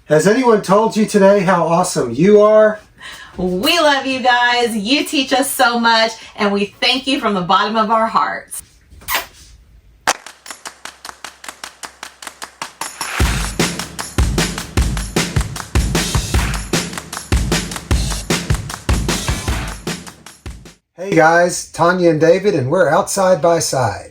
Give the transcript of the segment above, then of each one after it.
Has anyone told you today how awesome you are? We love you guys. You teach us so much, and we thank you from the bottom of our hearts. Hey guys, Tanya and David, and we're outside by side.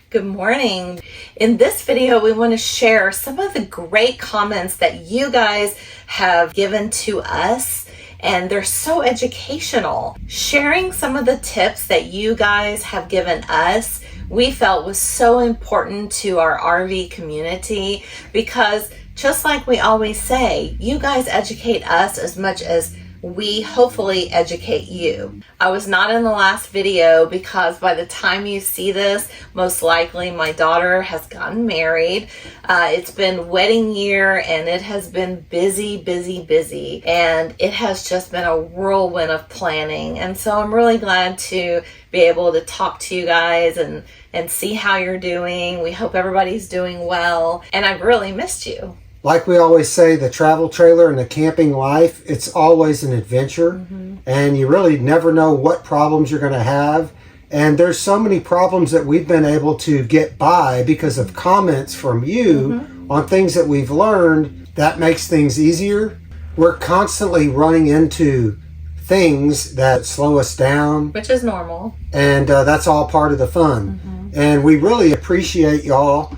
Good morning. In this video, we want to share some of the great comments that you guys have given to us, and they're so educational. Sharing some of the tips that you guys have given us, we felt was so important to our RV community, because just like we always say, you guys educate us as much as we hopefully educate you. I was not in the last video because by the time you see this, most likely my daughter has gotten married. It's been wedding year and it has been busy, and it has just been a whirlwind of planning. And so I'm really glad to be able to talk to you guys and see how you're doing. We hope everybody's doing well, and I've really missed you. Like we always say, the travel trailer and the camping life, it's always an adventure, and you really never know what problems you're going to have. And there's so many problems that we've been able to get by because of comments from you on things that we've learned. That makes things easier. We're constantly running into things that slow us down, Which is normal. and that's all part of the fun. And we really appreciate y'all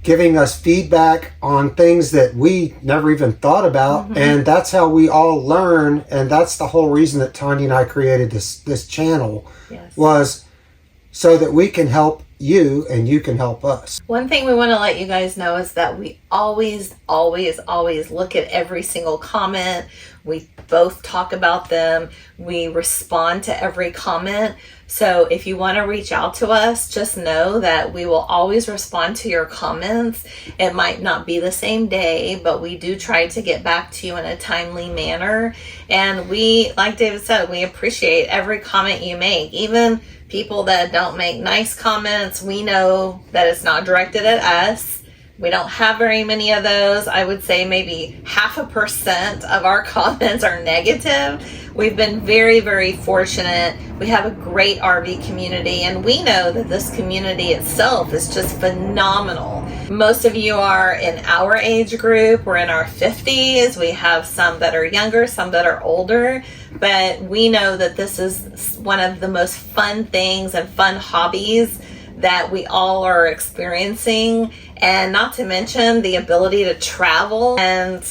giving us feedback on things that we never even thought about. And that's how we all learn. And that's the whole reason that Tanya and I created this channel, was so that we can help you and you can help us. One thing we want to let you guys know is that we always look at every single comment. We both talk about them. We respond to every comment. So if you want to reach out to us, just know that we will always respond to your comments. It might not be the same day, but we do try to get back to you in a timely manner. And we, like David said, we appreciate every comment you make. Even people that don't make nice comments, we know that it's not directed at us. We don't have very many of those. I would say maybe 0.5% of our comments are negative. We've been very fortunate. We have a great RV community, and we know that this community itself is just phenomenal. Most of you are in our age group. We're in our 50s. We have some that are younger, some that are older, but we know that this is one of the most fun things and fun hobbies that we all are experiencing, and not to mention the ability to travel and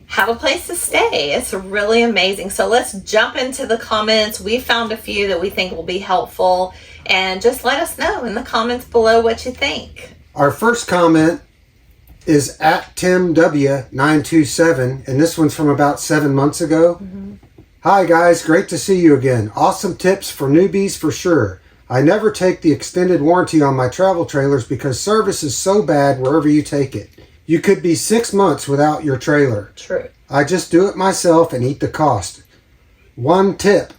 have a place to stay. It's really amazing. So let's jump into the comments. We found a few that we think will be helpful, and just let us know in the comments below what you think. Our first comment is at TimW927, and this one's from about 7 months ago. Hi guys, great to see you again. Awesome tips for newbies for sure. I never take the extended warranty on my travel trailers because service is so bad wherever you take it. You could be 6 months without your trailer. True. I just do it myself and eat the cost. One tip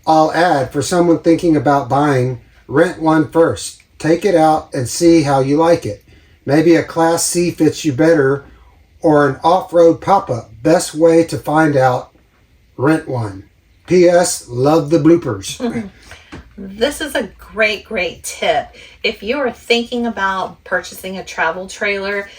I'll add for someone thinking about buying: rent one first. Take it out and see how you like it. Maybe a Class C fits you better, or an off-road pop-up. Best way to find out: rent one. P.S. Love the bloopers. This is a great tip. If you are thinking about purchasing a travel trailer,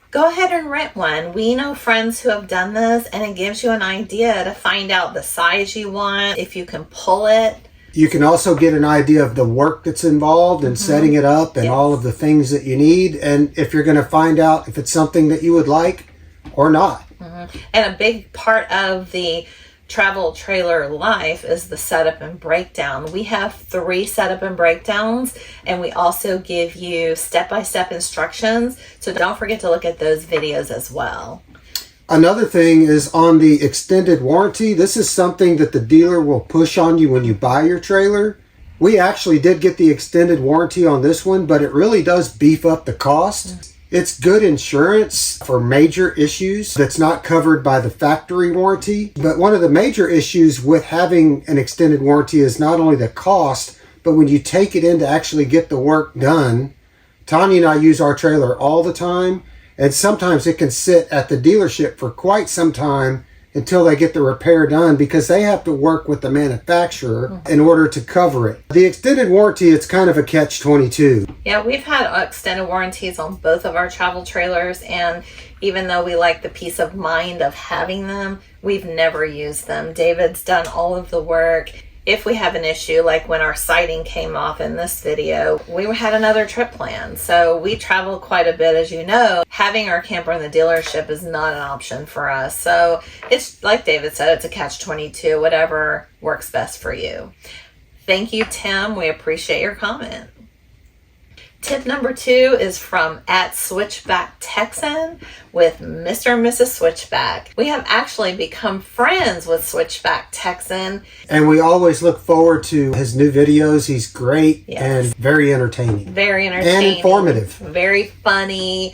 go ahead and rent one. We know friends who have done this, and it gives you an idea to find out the size you want, if you can pull it. You can also get an idea of the work that's involved in setting it up and all of the things that you need, and if you're going to find out if it's something that you would like or not. And a big part of the travel trailer life is the setup and breakdown. We have 3 setup and breakdowns, and we also give you step-by-step instructions, so don't forget to look at those videos as well. Another thing is on the extended warranty. This is something that the dealer will push on you when you buy your trailer. We actually did get the extended warranty on this one, but it really does beef up the cost. It's good insurance for major issues that's not covered by the factory warranty. But one of the major issues with having an extended warranty is not only the cost, but when you take it in to actually get the work done. Tanya and I use our trailer all the time, And sometimes it can sit at the dealership for quite some time until they get the repair done, because they have to work with the manufacturer in order to cover it. The extended warranty, it's kind of a catch-22. Yeah, we've had extended warranties on both of our travel trailers, and even though we like the peace of mind of having them, we've never used them. David's done all of the work. If we have an issue, like when our siding came off in this video, we had another trip planned. So we travel quite a bit, as you know. Having our camper in the dealership is not an option for us. So it's like David said, it's a catch-22, whatever works best for you. Thank you, Tim. We appreciate your comment. Tip number 2 is from @SwitchbackTexan with Mr. and Mrs. Switchback. We have actually become friends with Switchback Texan. And we always look forward to his new videos. He's great and very entertaining. Very entertaining. And informative. Very funny.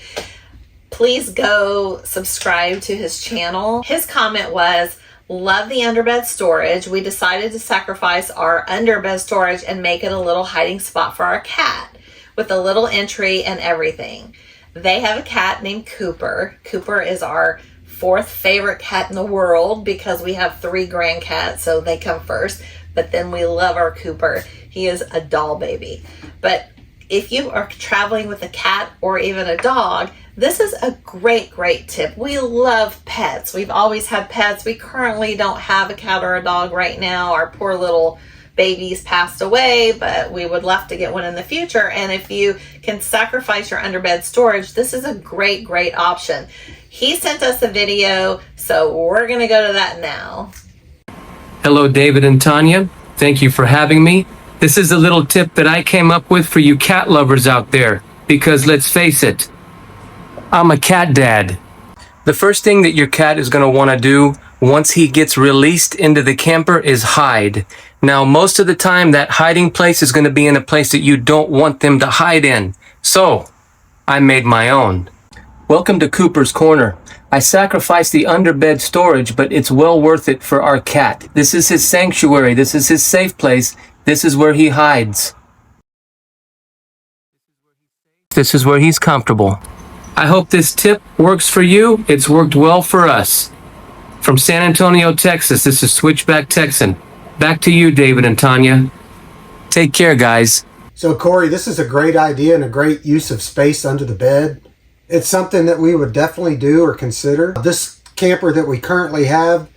Please go subscribe to his channel. His comment was, love the underbed storage. We decided to sacrifice our underbed storage and make it a little hiding spot for our cat, with a little entry and everything. They have a cat named Cooper. Cooper is our 4th favorite cat in the world because we have 3 grand cats, so they come first. But then we love our Cooper. He is a doll baby. But if you are traveling with a cat or even a dog, this is a great, great tip. We love pets. We've always had pets. We currently don't have a cat or a dog right now. Our poor little babies passed away, but we would love to get one in the future. And if you can sacrifice your underbed storage, this is a great, great option. He sent us a video, so we're going to go to that now. Hello, David and Tanya. Thank you for having me. This is a little tip that I came up with for you cat lovers out there, because let's face it, I'm a cat dad. The first thing that your cat is going to want to do once he gets released into the camper is hide. Now, most of the time, that hiding place is going to be in a place that you don't want them to hide in. So, I made my own. Welcome to Cooper's Corner. I sacrificed the underbed storage, but it's well worth it for our cat. This is his sanctuary. This is his safe place. This is where he hides. This is where he's comfortable. I hope this tip works for you. It's worked well for us. From San Antonio, Texas, this is Switchback Texan. Back to you, David and Tanya. Take care, guys. So, Corey, this is a great idea and a great use of space under the bed. It's something that we would definitely do or consider. This camper that we currently have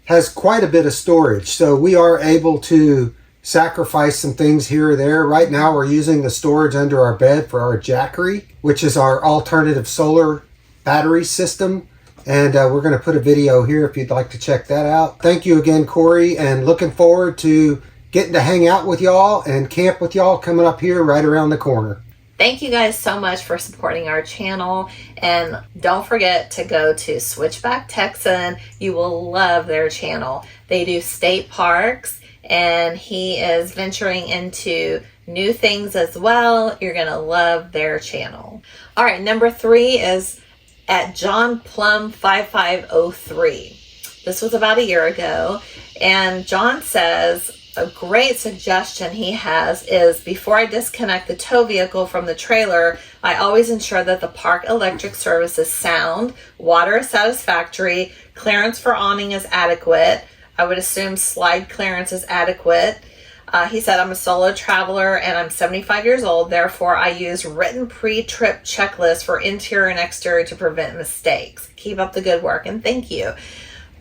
has quite a bit of storage, so we are able to sacrifice some things here or there. Right now, we're using the storage under our bed for our Jackery, which is our alternative solar battery system. And we're going to put a video here if you'd like to check that out. Thank you again, Corey, and looking forward to getting to hang out with y'all and camp with y'all coming up here right around the corner. Thank you guys so much for supporting our channel. And don't forget to go to Switchback Texan. You will love their channel. They do state parks, and he is venturing into new things as well. You're going to love their channel. All right, number 3 is @JohnPlum5503. This was about a year ago, and John says a great suggestion he has is, before I disconnect the tow vehicle from the trailer, I always ensure that the park electric service is sound, water is satisfactory, clearance for awning is adequate. I would assume slide clearance is adequate. He said, I'm a solo traveler and I'm 75 years old. Therefore, I use written pre-trip checklists for interior and exterior to prevent mistakes. Keep up the good work, and thank you.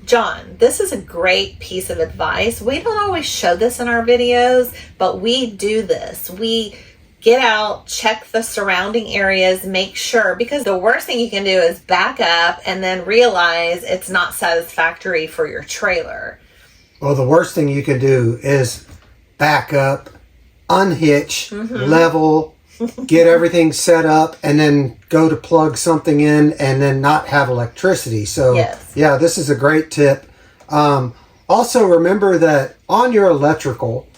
John, this is a great piece of advice. We don't always show this in our videos, but we do this. We get out, check the surrounding areas, make sure, because the worst thing you can do is back up and then realize it's not satisfactory for your trailer. Well, the worst thing you can do is back up, unhitch, level, get everything set up, and then go to plug something in and then not have electricity. So, yeah, this is a great tip. Also, remember that on your electrical,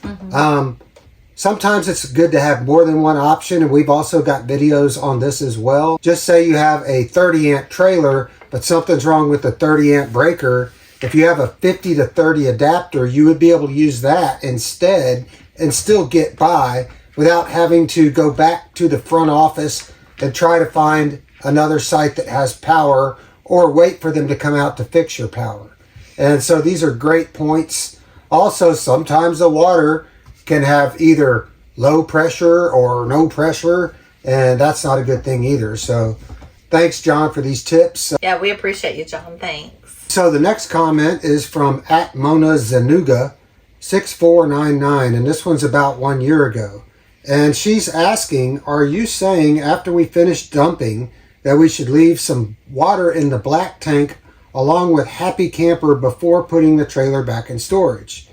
sometimes it's good to have more than one option, and we've also got videos on this as well. Just say you have a 30 amp trailer, but something's wrong with the 30 amp breaker. If you have a 50 to 30 adapter, you would be able to use that instead and still get by without having to go back to the front office and try to find another site that has power, or wait for them to come out to fix your power. And so these are great points. Also, sometimes the water can have either low pressure or no pressure, and that's not a good thing either. So thanks, John, for these tips. Yeah, we appreciate you, John. Thanks. So the next comment is from @MonaZanuga 6499, and this one's about 1 year ago. And she's asking, are you saying after we finish dumping that we should leave some water in the black tank along with Happy Camper before putting the trailer back in storage?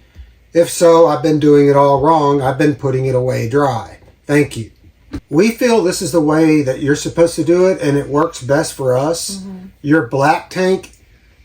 If so, I've been doing it all wrong. I've been putting it away dry. Thank you. We feel this is the way that you're supposed to do it, and it works best for us. Your black tank,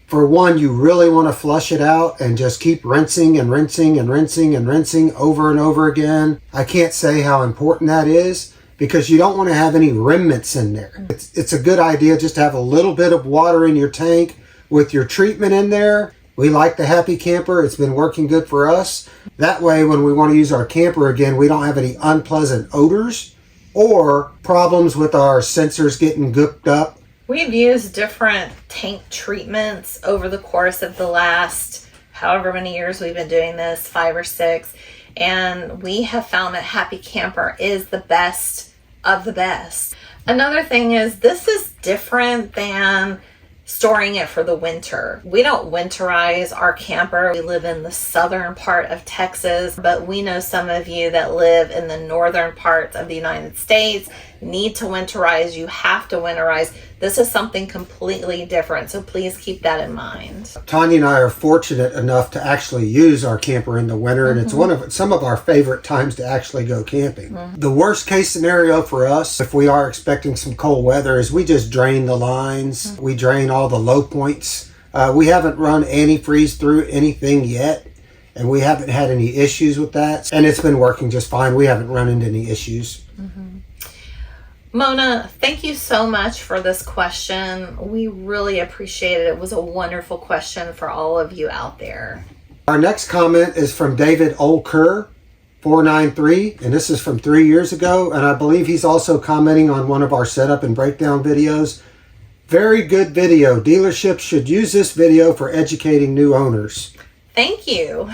for one, you really want to flush it out and just keep rinsing and rinsing and rinsing and rinsing over and over again. I can't say how important that is because you don't want to have any remnants in there. It's a good idea just to have a little bit of water in your tank with your treatment in there. We like the Happy Camper. It's been working good for us. That way, when we want to use our camper again, we don't have any unpleasant odors or problems with our sensors getting gooked up. We've used different tank treatments over the course of the last however many years we've been doing this, 5 or 6, and we have found that Happy Camper is the best of the best. Another thing is this is different than storing it for the winter. We don't winterize our camper. We live in the southern part of Texas, but we know some of you that live in the northern parts of the United States need to winterize. You have to winterize. This is something completely different, so please keep that in mind. Tanya and I are fortunate enough to actually use our camper in the winter, and it's some of our favorite times to actually go camping. The worst case scenario for us, if we are expecting some cold weather, is we just drain the lines. We drain all the low points. We haven't run antifreeze through anything yet, and we haven't had any issues with that, and it's been working just fine. We haven't run into any issues. Mona, thank you so much for this question. We really appreciate it. It was a wonderful question for all of you out there. Our next comment is from David Olker 493, and this is from 3 years ago, and I believe he's also commenting on one of our setup and breakdown videos. Very good video. Dealerships should use this video for educating new owners. Thank you.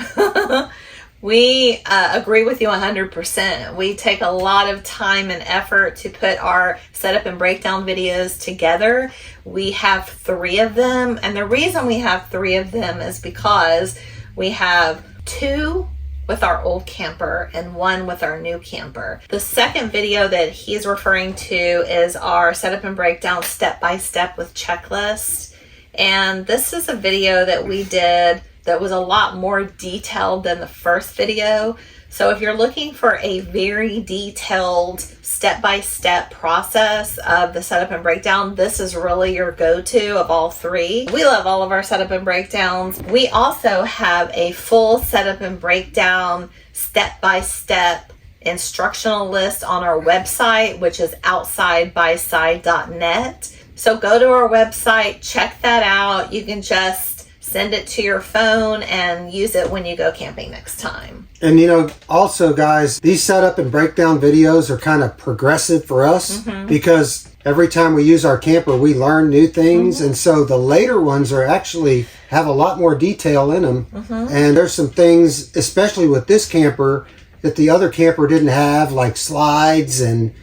We agree with you 100%. We take a lot of time and effort to put our setup and breakdown videos together. We have 3 of them, and the reason we have 3 of them is because we have 2 with our old camper and 1 with our new camper. The second video that he's referring to is our setup and breakdown step-by-step with checklist, and this is a video that we did that was a lot more detailed than the first video. So if you're looking for a very detailed step-by-step process of the setup and breakdown, this is really your go-to of all 3. We love all of our setup and breakdowns. We also have a full setup and breakdown step-by-step instructional list on our website, which is outsidebyside.net. So go to our website, check that out. You can just send it to your phone and use it when you go camping next time. And also guys, these setup and breakdown videos are kind of progressive for us because every time we use our camper, we learn new things. And so the later ones are actually have a lot more detail in them. And there's some things, especially with this camper, that the other camper didn't have, like slides and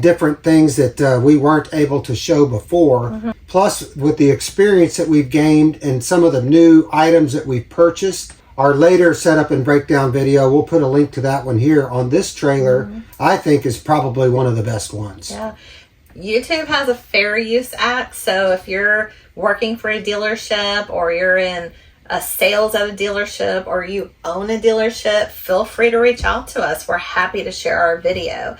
different things that we weren't able to show before. Plus, with the experience that we've gained and some of the new items that we've purchased, our later setup and breakdown video, we'll put a link to that one here on this trailer, I think is probably one of the best ones. Yeah. YouTube has a fair use act, so if you're working for a dealership or you're in a sales at a dealership or you own a dealership, feel free to reach out to us. We're happy to share our video.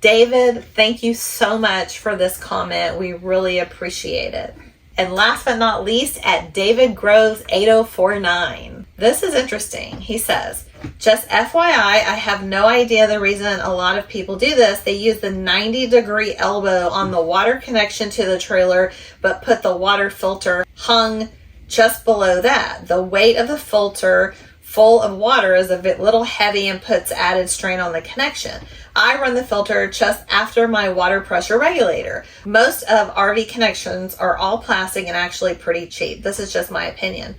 David, thank you so much for this comment. We really appreciate it. And last but not least, at David Groves 8049. This is interesting. He says, just FYI, I have no idea the reason a lot of people do this. They use the 90-degree elbow on the water connection to the trailer, but put the water filter hung just below that. The weight of the filter full of water is a bit little heavy and puts added strain on the connection. I run the filter just after my water pressure regulator. Most of RV connections are all plastic and actually pretty cheap. This is just my opinion.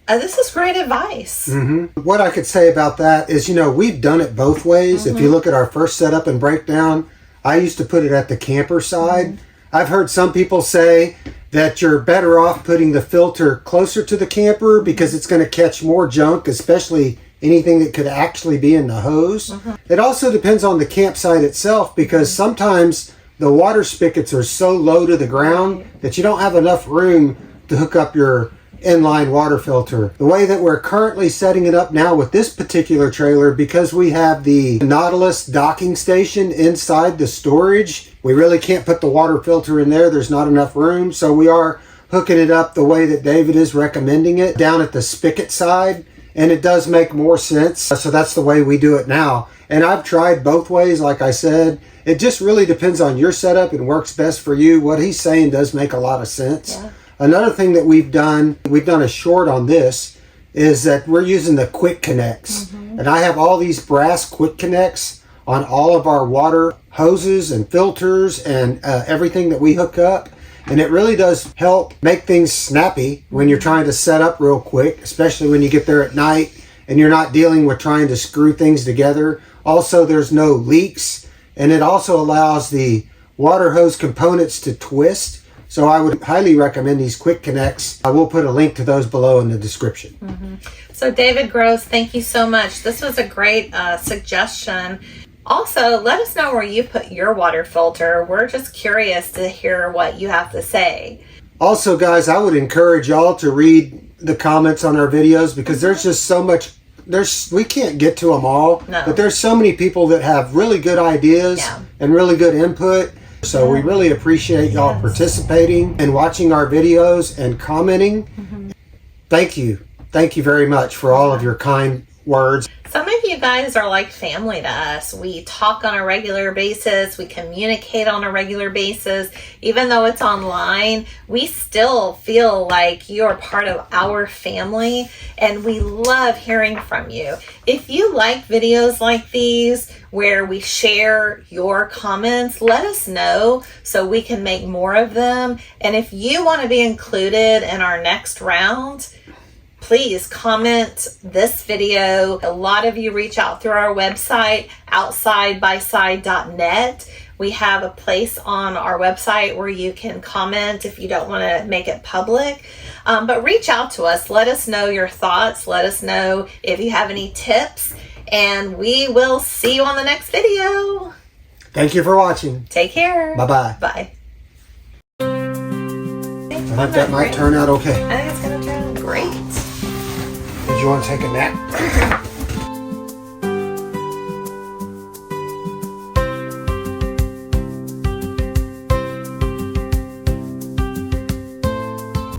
This is great advice. What I could say about that is, we've done it both ways. If you look at our first setup and breakdown, I used to put it at the camper side. I've heard some people say that you're better off putting the filter closer to the camper because it's going to catch more junk, especially anything that could actually be in the hose. It also depends on the campsite itself because sometimes the water spigots are so low to the ground that you don't have enough room to hook up your inline water filter. The way that we're currently setting it up now with this particular trailer, because we have the Nautilus docking station inside the storage, we really can't put the water filter in there. There's not enough room. So we are hooking it up the way that David is recommending it, down at the spigot side. And it does make more sense. So that's the way we do it now. And I've tried both ways, like I said. It just really depends on your setup and works best for you. What he's saying does make a lot of sense. Yeah. Another thing that we've done a short on this, is that we're using the quick connects. And I have all these brass quick connects on all of our water hoses and filters and everything that we hook up. And it really does help make things snappy when you're trying to set up real quick, especially when you get there at night and you're not dealing with trying to screw things together. Also, there's no leaks, and it also allows the water hose components to twist. So I would highly recommend these quick connects. I will put a link to those below in the description. So David Gross, thank you so much. This was a great suggestion. Also, let us know where you put your water filter. We're just curious to hear what you have to say. Also, guys, I would encourage y'all to read the comments on our videos because there's just so much. We can't get to them all, but there's so many people that have really good ideas and really good input. So we really appreciate y'all participating and watching our videos and commenting. Thank you. Thank you very much for all of your kind words. Some of you guys are like family to us. We talk on a regular basis. We communicate on a regular basis. Even though it's online, we still feel like you're part of our family, and we love hearing from you. If you like videos like these where we share your comments, let us know so we can make more of them. And if you want to be included in our next round, please comment this video. A lot of you reach out through our website, outsidebyside.net. We have a place on our website where you can comment if you don't want to make it public. But reach out to us. Let us know your thoughts. Let us know if you have any tips. And we will see you on the next video. Thank you for watching. Take care. Bye-bye. Bye. I think that might turn out okay. I think it's going to turn out great. Did you want to take a nap?